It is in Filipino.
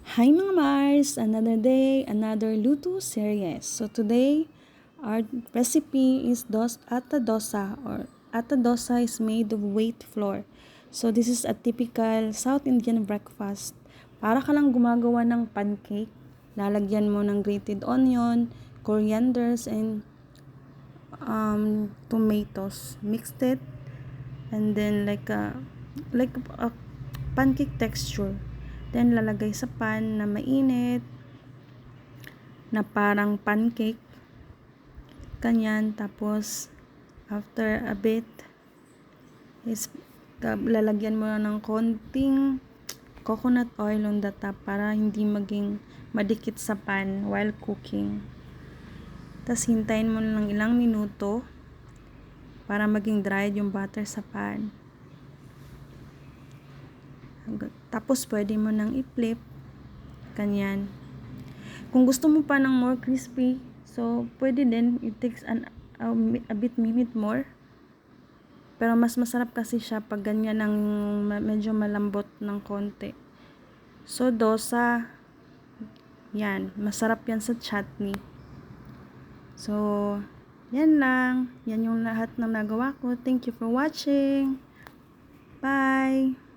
Hi mga Mars! Another day, another luto series. So today, our recipe is ata dosa or ata dosa is made of wheat flour. So this is a typical South Indian breakfast. Para ka lang gumagawa ng pancake. Lalagyan mo ng grated onion, corianders, and tomatoes. Mixed it and then like a pancake texture. Then lalagay sa pan na mainit na parang pancake. Ganyan. Tapos after a bit is lalagyan mo na ng konting coconut oil on the top para hindi maging madikit sa pan while cooking. Tapos hintayin mo na ng ilang minuto para maging dried yung butter sa pan. Tapos pwede mo nang i-flip. Ganyan. Kung gusto mo pa ng more crispy, so pwede din, it takes a bit minute more. Pero mas masarap kasi siya pag ganyan ng medyo malambot ng konti. So dosa, yan, masarap yan sa chutney. So, yan lang. Yan yung lahat ng nagawa ko. Thank you for watching. Bye!